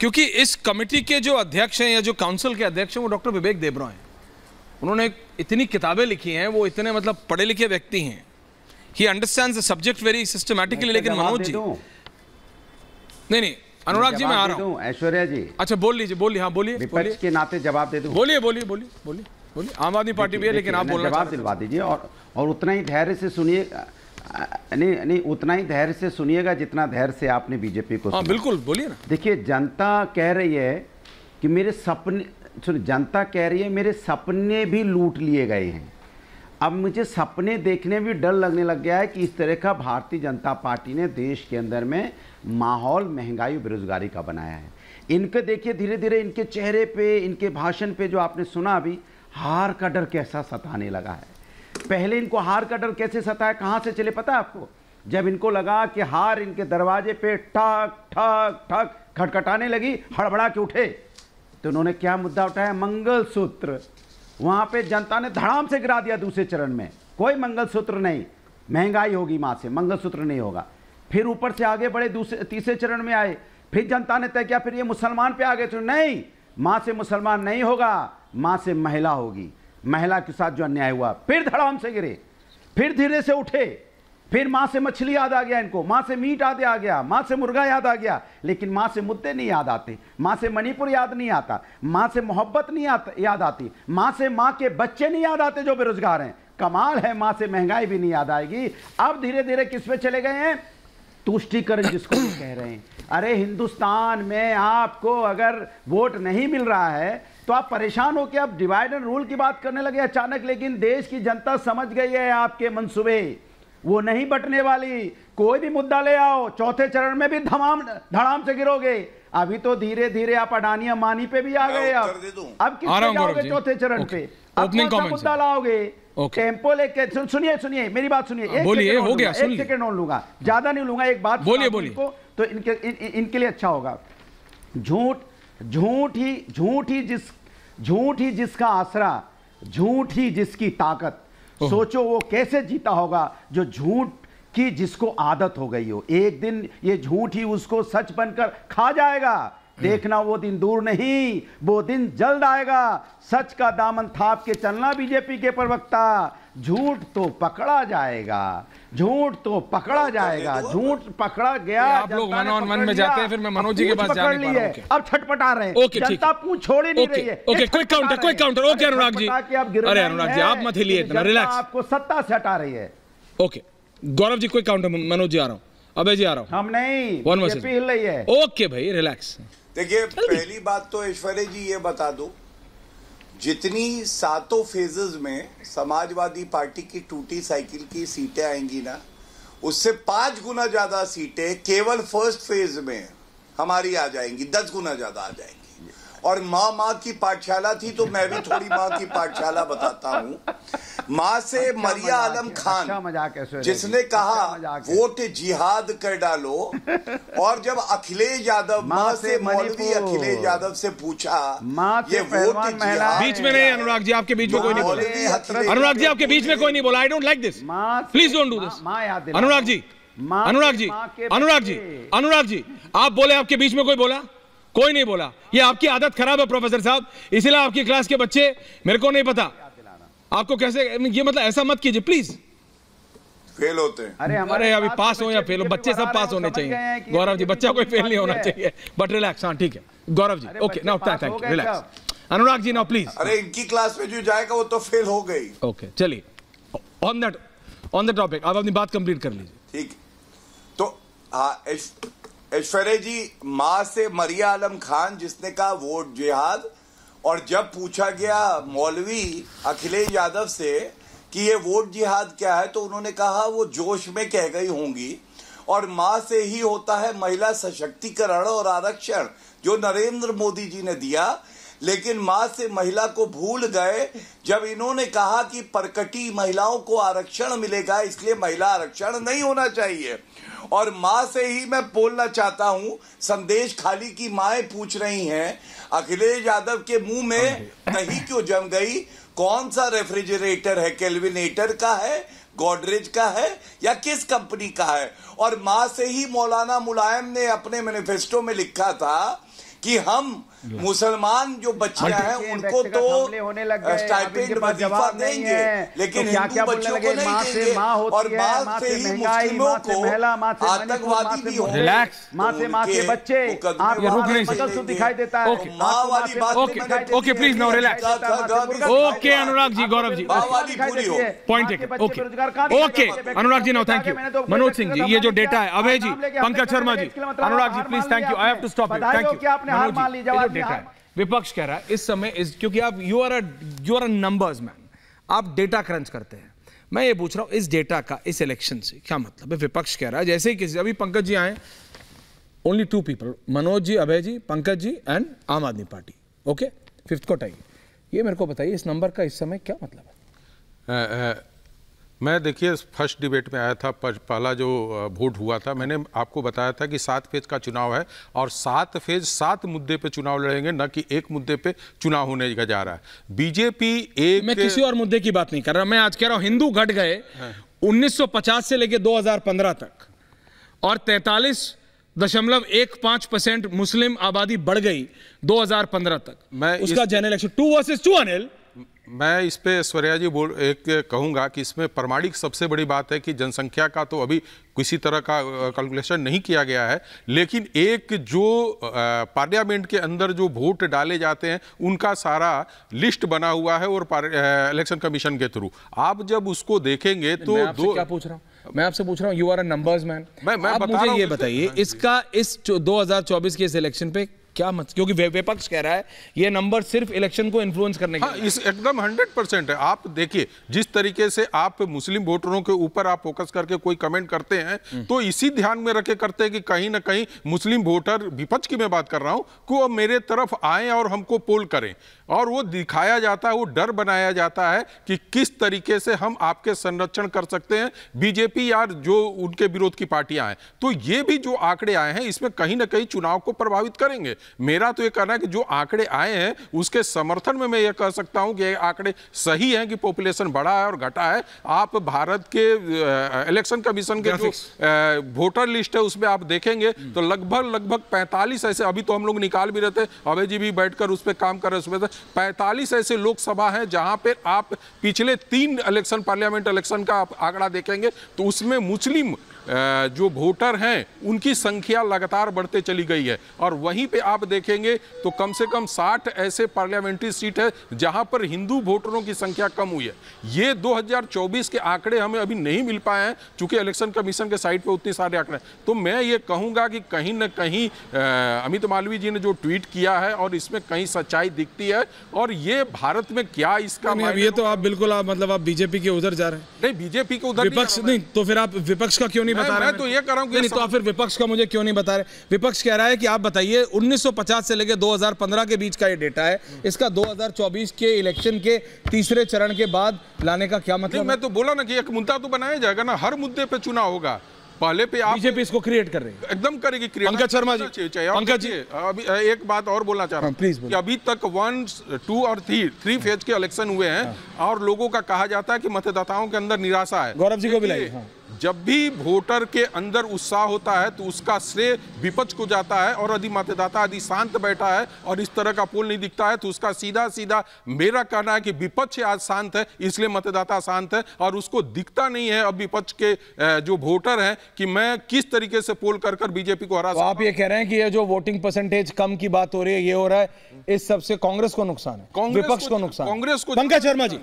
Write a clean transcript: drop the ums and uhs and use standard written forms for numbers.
क्योंकि इस कमेटी के जो अध्यक्ष हैं या जो काउंसिल के अध्यक्ष हैं वो डॉक्टर विवेक देबरॉय हैं। उन्होंने इतनी किताबें लिखी हैं, वो इतने मतलब पढ़े लिखे व्यक्ति हैं। He understands the subject very systematically. लेकिन मनोज जी नहीं, अनुराग जी मैं आ रहा हूँ। ऐश्वर्या जी अच्छा बोल लीजिए, बोलिए। हाँ बोलिए, विपक्ष के नाते जवाब दे दूं। बोलिए। आम आदमी पार्टी भी है, लेकिन आप बोलना जवाब दिलवा दीजिए और उतना ही धैर्य से सुनिए। नहीं, उतना ही धैर्य से सुनिएगा जितना धैर्य से आपने बीजेपी को। हाँ बिल्कुल, बोलिए ना। देखिए, जनता कह रही है कि मेरे सपने, सुनिए, जनता कह रही है मेरे सपने भी लूट लिए गए हैं। अब मुझे सपने देखने में भी डर लगने लग गया है कि इस तरह का भारतीय जनता पार्टी ने देश के अंदर में माहौल महंगाई बेरोजगारी का बनाया है। इनके देखिए धीरे धीरे इनके चेहरे पे, इनके भाषण पे जो आपने सुना अभी, हार का डर कैसा सताने लगा है। पहले इनको हार का डर कैसे सताया, कहाँ से चले पता है आपको? जब इनको लगा कि हार इनके दरवाजे पे ठक ठक ठक खटखटाने लगी, हड़बड़ा के उठे, तो उन्होंने क्या मुद्दा उठाया? मंगलसूत्र। वहां पे जनता ने धड़ाम से गिरा दिया दूसरे चरण में। कोई मंगलसूत्र नहीं, महंगाई होगी मां से, मंगलसूत्र नहीं होगा। फिर ऊपर से आगे बढ़े, तीसरे चरण में आए, फिर जनता ने तय किया, फिर ये मुसलमान पे आ गए, तो नहीं, मां से मुसलमान नहीं होगा, मां से महिला होगी। महिला के साथ जो अन्याय हुआ, फिर धड़ाम से गिरे, फिर धीरे से उठे, फिर मां से मछली याद आ गया इनको, मां से मीट याद आ गया, मां से मुर्गा याद आ गया। लेकिन मां से मुद्दे नहीं याद आते, मां से मणिपुर याद नहीं आता, मां से मोहब्बत नहीं याद आती, मां से मां के बच्चे नहीं याद आते जो बेरोजगार हैं। कमाल है, मां से महंगाई भी नहीं याद आएगी। अब धीरे धीरे किस पे चले गए हैं? तुष्टीकरण जिसको भी कह रहे हैं। अरे हिंदुस्तान में आपको अगर वोट नहीं मिल रहा है तो आप परेशान हो कि आप डिवाइड एंड रूल की बात करने लगे अचानक। लेकिन देश की जनता समझ गई है आपके मंसूबे, वो नहीं बटने वाली। कोई भी मुद्दा ले आओ, चौथे चरण में भी धड़ाम से गिरोगे। अभी तो धीरे धीरे आप अडानी अंबानी पे भी आ गए। अब किस पे जाओगे चौथे चरण पे? अब कौन सा मुद्दा लाओगे? टेम्पो लेके सुनिए मेरी बात सुनिए। बोलिए, हो गया, एक सेकंड और लूंगा, ज्यादा नहीं लूंगा। एक बात बोलिए तो इनके लिए अच्छा होगा। झूठ ही जिसका आसरा, झूठ ही जिसकी ताकत। सोचो वो कैसे जीता होगा जो झूठ की जिसको आदत हो गई हो। एक दिन ये झूठ ही उसको सच बनकर खा जाएगा। देखना वो दिन दूर नहीं, वो दिन जल्द आएगा। सच का दामन थाप के चलना बीजेपी के प्रवक्ता। झूठ तो पकड़ा जाएगा, झूठ तो पकड़ा जाएगा, झूठ पकड़ा गया। आप लोग वन ऑन वन में जाते हैं, फिर मैं मनोज जी के पास जा नहीं पा रहा हूं। अब छटपटा रहे हैं, जनता पूछ छोड़ ही नहीं रही है। Okay, quick counter. Okay Anurag जी, अरे अनुराग जी आप मत हिलिए इतना, रिलैक्स। आपको सत्ता से हटा रही है। Okay Gaurav ji, quick counter. Manoj ji आ रहा हूं, अभय जी आ रहा हूं। हम नहीं, बीजेपी हिल रही है। ओके भाई रिलैक्स। देखिए, पहली बात तो ऐश्वर्या जी ये बता दो, जितनी सातों फेजेस में समाजवादी पार्टी की टूटी साइकिल की सीटें आएंगी ना, उससे 5 गुना ज्यादा सीटें केवल फर्स्ट फेज में हमारी आ जाएंगी, 10 गुना ज्यादा आ जाएंगी। और माँ की पाठशाला थी तो मैं भी थोड़ी माँ की पाठशाला बताता हूँ। माँ से मरिया आलम खान, जिसने कहा वोट जिहाद कर डालो, और जब अखिलेश यादव माँ से मौलवी अखिलेश यादव से पूछा ये वोट जिहाद, बीच में नहीं अनुराग जी, आपके बीच में कोई नहीं बोला। अनुराग जी आपके बीच में कोई नहीं बोला। I don't like this, please don't do this. Anurag ji आप बोले, आपके बीच में कोई बोला? कोई नहीं बोला। ये आपकी आदत खराब है प्रोफेसर साहब, इसलिए आपकी क्लास के बच्चे, मेरे को नहीं पता आपको कैसे, ये मतलब ऐसा मत कीजिए प्लीज। फेल होते हैं। अरे अभी पास हो या फेल हो, बच्चे सब पास होने चाहिए। गौरव जी, बच्चा कोई फेल नहीं होना चाहिए, बट रिलैक्स। हाँ ठीक है Gaurav ji, okay now thank you, relax. Anurag ji now please. अरे इनकी क्लास में जो जाएगा वो तो फेल हो गई। ओके चलिए, ऑन द टॉपिक आप अपनी बात कंप्लीट कर लीजिए। ठीक, तो हाँ ऐश्वर्या जी, माँ से मरिया आलम खान जिसने कहा वोट जिहाद, और जब पूछा गया मौलवी अखिलेश यादव से कि ये वोट जिहाद क्या है, तो उन्होंने कहा वो जोश में कह गई होंगी। और माँ से ही होता है महिला सशक्तिकरण और आरक्षण जो नरेंद्र मोदी जी ने दिया। लेकिन माँ से महिला को भूल गए जब इन्होंने कहा कि परकटी महिलाओं को आरक्षण मिलेगा, इसलिए महिला आरक्षण नहीं होना चाहिए। और माँ से ही मैं बोलना चाहता हूं, संदेश खाली की माएं पूछ रही हैं, अखिलेश यादव के मुंह में दही क्यों जम गई? कौन सा रेफ्रिजरेटर है? केल्विनेटर का है, गोदरेज का है, या किस कंपनी का है? और माँ से ही मौलाना मुलायम ने अपने मैनिफेस्टो में लिखा था कि हम मुसलमान जो बच्चियां हैं उनको तो स्टाइपेंड वजीफा देंगे, लेकिन हिंदू बच्चों को नहीं देंगे, और बाद से ही मुस्लिमों को आतंकवादी भी होंगे। माँ से बच्चे दिखाई देता है। Okay please now relax. Okay Anurag ji, Gaurav ji, point okay Anurag ji, now thank you. Manoj Singh ji, ये जो डेटा है, Abhay ji, Pankaj Sharma ji, Anurag ji please, thank you, I have to stop you, thank you. Data है, विपक्ष कह रहा है इस समय क्योंकि आप you are a numbers man, आप डेटा क्रंच करते हैं। मैं ये पूछ रहा हूं इस डेटा का इस इलेक्शन से क्या मतलब है? विपक्ष कह रहा है जैसे ही किसी, अभी पंकज जी आए, only 2 people, Manoj ji, Abhay ji, Pankaj ji and Aam Aadmi party, okay, 5th को टाई। ये मेरे को बताइए इस नंबर का इस समय क्या मतलब है? मैं देखिए फर्स्ट डिबेट में आया था, पहला जो वोट हुआ था, मैंने आपको बताया था कि 7 फेज का चुनाव है और 7 फेज 7 मुद्दे पे चुनाव लड़ेंगे, न कि एक मुद्दे पे चुनाव होने का जा रहा है। बीजेपी एक, मैं किसी और मुद्दे की बात नहीं कर रहा, मैं आज कह रहा हूं हिंदू घट गए 1950 से लेके 2015 तक, और 43.15% मुस्लिम आबादी बढ़ गई 2015 तक। मैं उसका जनरल इलेक्शन 2 वर्सेस 2 अनिल। मैं इस पे ऐश्वर्या जी कहूंगा कि इसमें प्रमाणिक सबसे बड़ी बात है कि जनसंख्या का तो अभी किसी तरह का कैलकुलेशन नहीं किया गया है, लेकिन एक जो पार्लियामेंट के अंदर जो वोट डाले जाते हैं उनका सारा लिस्ट बना हुआ है, और इलेक्शन कमीशन के थ्रू आप जब उसको देखेंगे तो क्या पूछ रहा हूं मैं आपसे पूछ रहा हूं, you are a numbers man. मैं मुझे ये बताइए इसका इस 2024 के इस इलेक्शन पे क्या मत, क्योंकि विपक्ष कह रहा है ये नंबर सिर्फ इलेक्शन को इन्फ्लुएंस करने के इस एकदम 100% है। आप देखिए जिस तरीके से आप मुस्लिम वोटरों के ऊपर आप फोकस करके कोई कमेंट करते हैं तो इसी ध्यान में रखे करते हैं कि कहीं ना कहीं मुस्लिम वोटर, विपक्ष की मैं बात कर रहा हूं, को मेरे तरफ आए और हमको पोल करें, और वो दिखाया जाता है, वो डर बनाया जाता है कि किस तरीके से हम आपके संरक्षण कर सकते हैं, बीजेपी या जो उनके विरोध की पार्टियां हैं। तो ये भी जो आंकड़े आए हैं इसमें कहीं ना कहीं चुनाव को प्रभावित करेंगे। मेरा तो ये कहना है कि जो आंकड़े आए हैं उसके समर्थन में मैं ये कह सकता हूं कि ये आंकड़े सही हैं कि पॉपुलेशन बढ़ा है और घटा है। आप भारत के इलेक्शन कमीशन के जो वोटर लिस्ट है उसमें आप देखेंगे तो लगभग 45 ऐसे, अभी तो हम लोग निकाल भी रहे थे, अभय जी भी बैठकर उस पर काम कर रहे हैं, उसमें 45 ऐसे लोकसभा हैं जहां पे आप पिछले 3 इलेक्शन, पार्लियामेंट इलेक्शन का आप आंकड़ा देखेंगे तो उसमें मुस्लिम जो वोटर हैं उनकी संख्या लगातार बढ़ते चली गई है, और वहीं पे आप देखेंगे तो कम से कम 60 ऐसे पार्लियामेंट्री सीट है जहां पर हिंदू वोटरों की संख्या कम हुई है। ये 2024 के आंकड़े हमें अभी नहीं मिल पाए हैं चूंकि इलेक्शन कमीशन के साइट पे उतने सारे आंकड़े। तो मैं ये कहूंगा कि कहीं ना कहीं अमित मालवीय जी ने जो ट्वीट किया है और इसमें कहीं सच्चाई दिखती है, और ये भारत में क्या इसका ये तो आप बिल्कुल मतलब आप बीजेपी के उधर जा रहे हैं। नहीं, बीजेपी के उधर विपक्ष नहीं, तो फिर आप विपक्ष का क्यों नहीं बता रहे? मैं तो ये कर रहा हूं कि नहीं, तो आप फिर विपक्ष का मुझे क्यों नहीं बता रहे? विपक्ष कह रहा है कि आप बताइए 1950 से लेकर 2015 के बीच का ये डेटा है, इसका 2024 के इलेक्शन के तीसरे चरण के बाद लाने का क्या मतलब? मैं तो बोला ना कि एक मुद्दा तो बनाया जाएगा ना, हर मुद्दे पे चुनाव होगा। पहले पे आप बीजेपी इसको क्रिएट कर रही है, एकदम करेगी क्रिएट। पंकज शर्मा जी, पंकज जी, अभी एक बात और बोलना चाह रहा हूं कि अभी तक 1, 2 और 3 फेज के इलेक्शन हुए हैं और लोगों का कहा जाता है कि मतदाताओं के अंदर निराशा है। गौरव जी को भी लाइए। जब भी वोटर के अंदर उत्साह होता है तो उसका श्रेय विपक्ष को जाता है, और यदि मतदाता यदि शांत बैठा है और इस तरह का पोल नहीं दिखता है तो उसका सीधा मेरा कहना है कि विपक्ष आज शांत है, इसलिए मतदाता शांत है, और उसको दिखता नहीं है अब विपक्ष के जो वोटर हैं कि मैं किस तरीके से पोल कर बीजेपी को हरा सकता हूं। आप ये कह रहे हैं कि ये जो वोटिंग परसेंटेज कम की बात हो रही है, ये हो रहा है, इस सबसे कांग्रेस को नुकसान है, विपक्ष को नुकसान, कांग्रेस को। पंकज शर्मा जी।